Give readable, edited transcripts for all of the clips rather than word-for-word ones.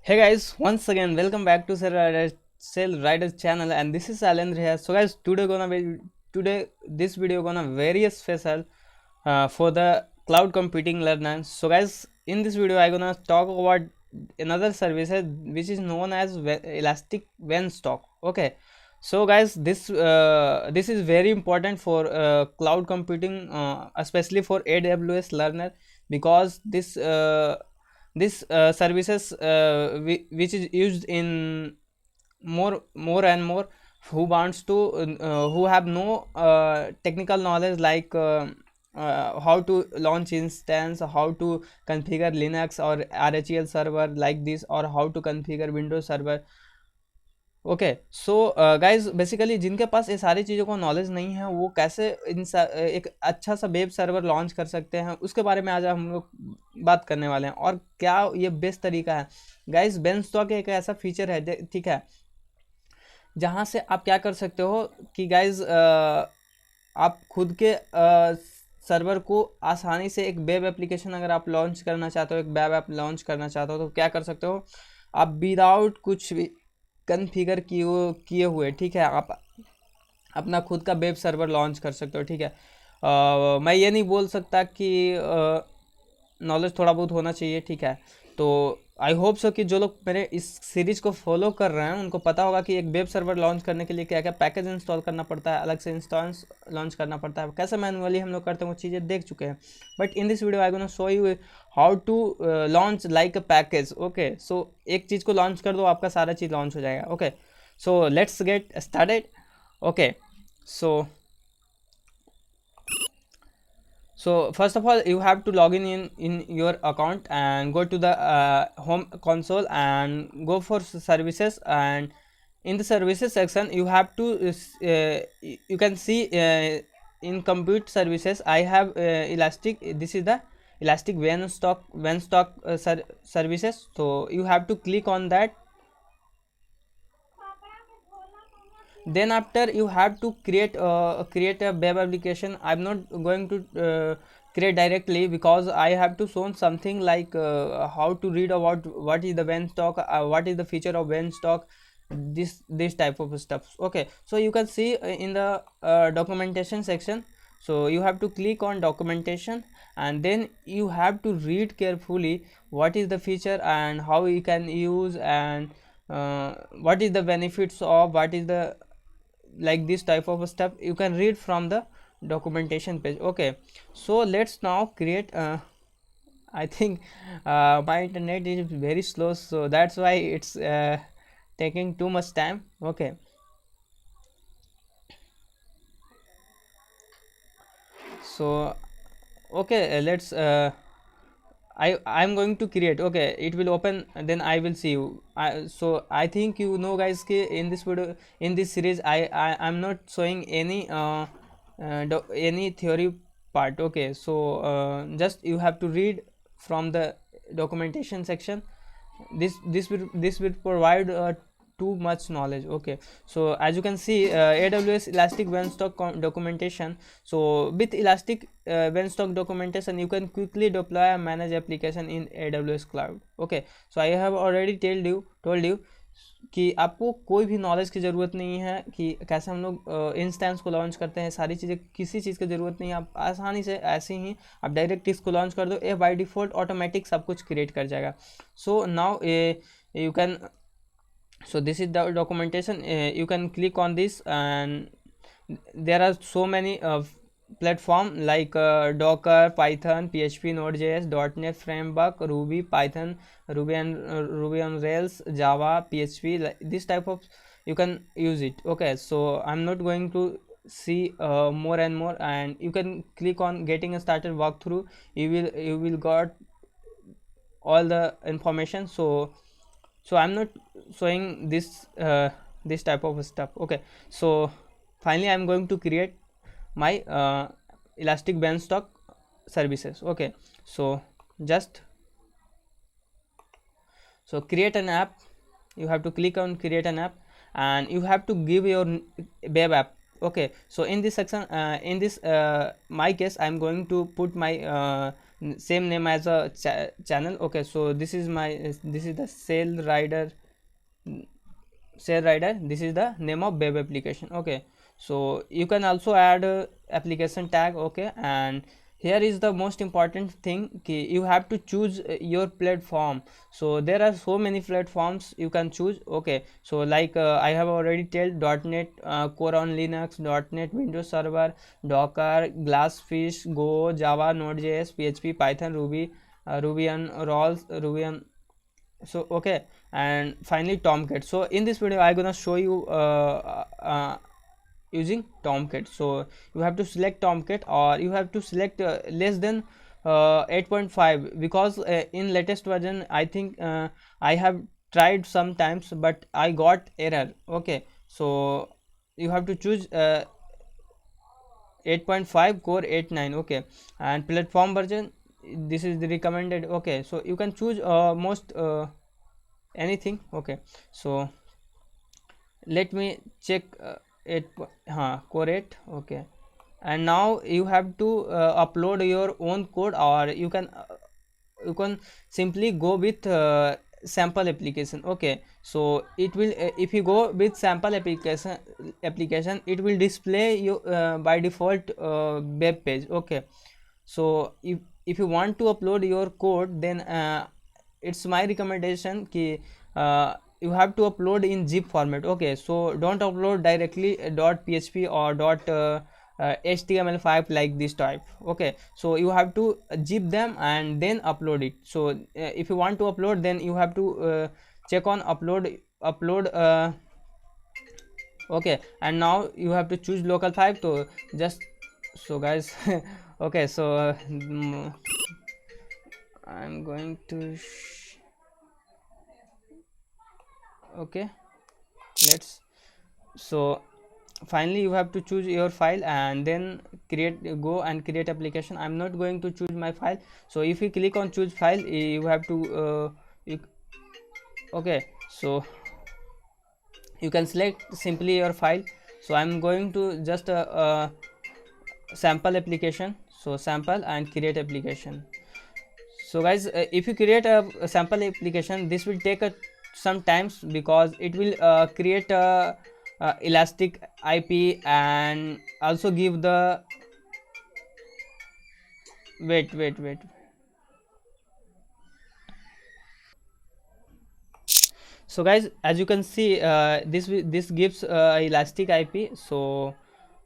Hey guys, once again welcome back to Cell Riders channel, and this is Alendra here. So guys, today this video gonna very special for the cloud computing learners. So guys, in this video I gonna talk about another services which is known as Elastic Beanstalk. Okay, so guys, this is very important for cloud computing, especially for AWS learner, because this services which is used in more and more who wants to who have no technical knowledge, like how to launch instance, how to configure Linux or RHEL server like this, or how to configure Windows server. Okay so guys, basically जिनके पास ये सारी चीज़ों का knowledge नहीं है वो कैसे एक अच्छा सा वेब सर्वर लॉन्च कर सकते हैं, उसके बारे में आज हम लोग बात करने वाले हैं। और क्या ये बेस्ट तरीका है गाइज? बेंचटॉक एक ऐसा फीचर है, ठीक है, जहाँ से आप क्या कर सकते हो कि गाइज आप खुद के सर्वर को आसानी से एक वेब एप्लीकेशन अगर आप लॉन्च करना चाहते हो, एक वेब ऐप लॉन्च करना चाहते हो, तो क्या कर सकते हो आप विदाउट कुछ भी कन्फिगर किए हुए, ठीक है, आप अपना खुद का वेब सर्वर लॉन्च कर सकते हो। ठीक है, मैं ये नहीं बोल सकता कि नॉलेज थोड़ा बहुत होना चाहिए, ठीक है। तो आई होप सो कि जो लोग मेरे इस सीरीज़ को फॉलो कर रहे हैं उनको पता होगा कि एक वेब सर्वर लॉन्च करने के लिए क्या क्या पैकेज इंस्टॉल करना पड़ता है, अलग से इंस्टॉल्स लॉन्च करना पड़ता है, कैसे मैनुअली हम लोग करते हैं, वो चीज़ें देख चुके हैं। But in this video I gonna show you how to launch like a package. Okay, so एक चीज़ को लॉन्च कर दो, आपका सारा चीज़ लॉन्च हो जाएगा। Okay, so let's get started. Okay, so first of all you have to log in your account and go to the home console and go for services, and in the services section you have to you can see in compute services I have elastic, this is the elastic Venstock services, so you have to click on that. Then after you have to create a web application. I'm not going to create directly because I have to show something like how to read about what is the Venstock, what is the feature of Venstock, this type of stuff. Okay, so you can see in the documentation section, so you have to click on documentation, and then you have to read carefully what is the feature and how you can use, and what is the benefits of, what is the, like this type of stuff you can read from the documentation page. Okay, so let's now create I think my internet is very slow, so that's why it's taking too much time. Okay, so okay, let's I'm going to create. Okay, it will open, then I will see you. So I think you know guys कि in this video, in this series I'm not showing any any theory part. Okay, so just you have to read from the documentation section. This will provide too much knowledge. Okay, so as you can see AWS Elastic Beanstalk documentation. So with Elastic Beanstalk documentation you can quickly deploy and manage application in AWS cloud. Okay, so I have already told you कि आपको कोई भी knowledge की ज़रूरत नहीं है कि कैसे हम लोग इंस्टेंस को लॉन्च करते हैं, सारी चीज़ें, किसी चीज़ की ज़रूरत नहीं है। आप आसानी से ऐसे ही आप डायरेक्ट इसको लॉन्च कर दो, ये बाय डिफ़ॉल्ट ऑटोमेटिक सब कुछ क्रिएट कर जाएगा। So now you can, so this is the documentation. You can click on this, and there are so many platform like Docker, Python, PHP, Node.js, .NET Framework, Ruby, Python, Ruby on Rails, Java, PHP, like this type of you can use it. Okay, so I'm not going to see more and more, and you can click on getting started walkthrough. You will got all the information. So I'm not showing this type of stuff. Okay, so finally I'm going to create my Elastic Beanstalk services. Okay, so just create an app. You have to click on create an app, and you have to give your web app. Okay, so in this section, in this my case I'm going to put my same name as a channel. Okay, so this is my this is the sail rider. This is the name of web application. Okay, so you can also add application tag. Okay, and here is the most important thing ki you have to choose your platform. So there are so many platforms you can choose. Okay, so like I have already told .NET core on Linux, .NET Windows Server, Docker, Glassfish, Go, Java, Node.js, PHP, Python, Ruby, Ruby on Rails, Ruby on. So okay, and finally Tomcat. So in this video I'm gonna show you using Tomcat. So you have to select Tomcat, or you have to select less than 8.5, because in latest version I think I have tried sometimes but I got error. Okay, so you have to choose 8.5 core 89. Okay, and platform version, this is the recommended. Okay, so you can choose most anything. Okay, so let me check 8 core 8. Okay, and now you have to upload your own code, or you can simply go with sample application. Okay, so it will if you go with sample application, it will display you by default web page. Okay, so if you want to upload your code, then it's my recommendation ki you have to upload in zip format. Okay, so don't upload directly .php or html5 like this type. Okay, so you have to zip them and then upload it. So if you want to upload, then you have to check on upload okay, and now you have to choose local 5. So just so guys okay, so I'm going to okay, let's. So finally you have to choose your file and then go and create application. I'm not going to choose my file. So if you click on choose file, you have to you, okay, so you can select simply your file. So I'm going to just sample application. So sample and create application. So guys, if you create a sample application, this will take some times, because it will create a elastic IP and also give the wait. So guys, as you can see, this gives elastic IP. So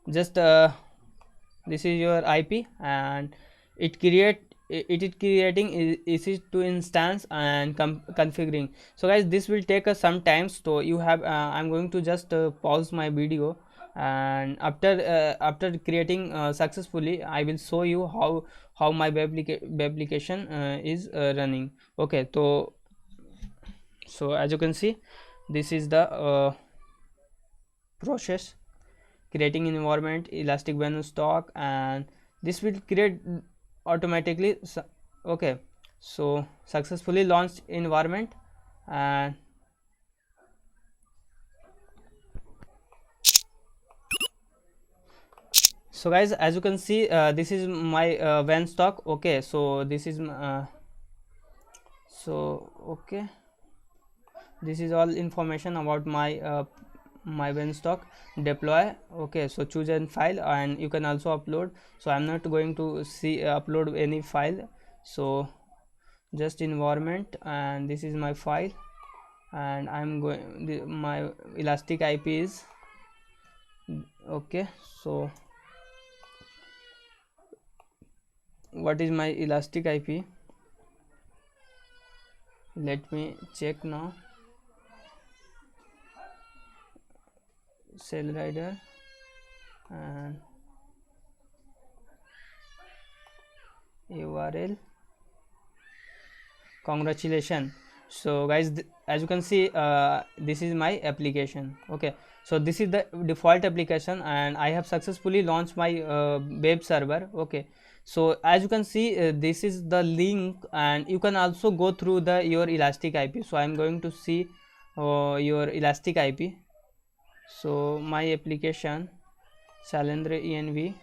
just this is your IP, and it is creating EC2 instance and configuring. So guys, this will take us some time. So you have I'm going to just pause my video, and after creating successfully, I will show you how my web application is running. Okay, so as you can see, this is the process: creating environment, elastic beanstalk, and this will create automatically. Okay, so successfully launched environment. And so guys, as you can see, this is my beanstalk. Okay, so this is so okay, this is all information about my beanstalk. Deploy. Okay, so choose a file and you can also upload. So I'm not going to see upload any file. So just environment, and this is my file, and I'm going my elastic IP is okay. So what is my elastic IP? Let me check now. Cell rider and URL. Congratulations. So guys, as you can see, this is my application. Okay, so this is the default application, and I have successfully launched my web server. Okay, so as you can see, this is the link, and you can also go through the your elastic IP. So I'm going to see your elastic IP. So my application Salendra env.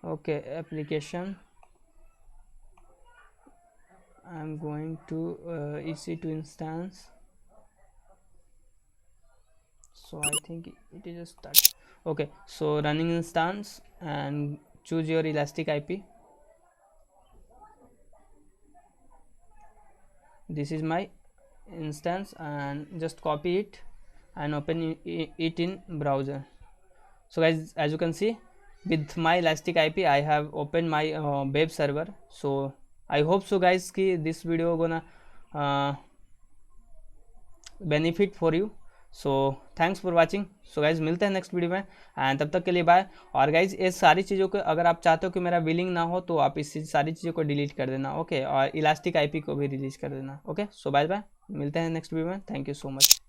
Okay, application. I'm going to EC2 instance. So I think it is a start. Okay, so running instance and choose your elastic IP. This is my instance and just copy it and open it in browser. So guys, as you can see, with my elastic IP I have opened my web server. So I hope so guys कि this video gonna benefit for you. So thanks for watching. So guys मिलते हैं next video में and तब तक के लिए bye. और guys ये सारी चीज़ों को अगर आप चाहते हो कि मेरा बिलिंग ना हो तो आप इस सारी चीज़ों को डिलीट कर देना. ओके, और इलास्टिक आईपी को भी रिलीज कर देना. ओके, सो बाय बाय, मिलते हैं नेक्स्ट वीडियो में. Thank you so much.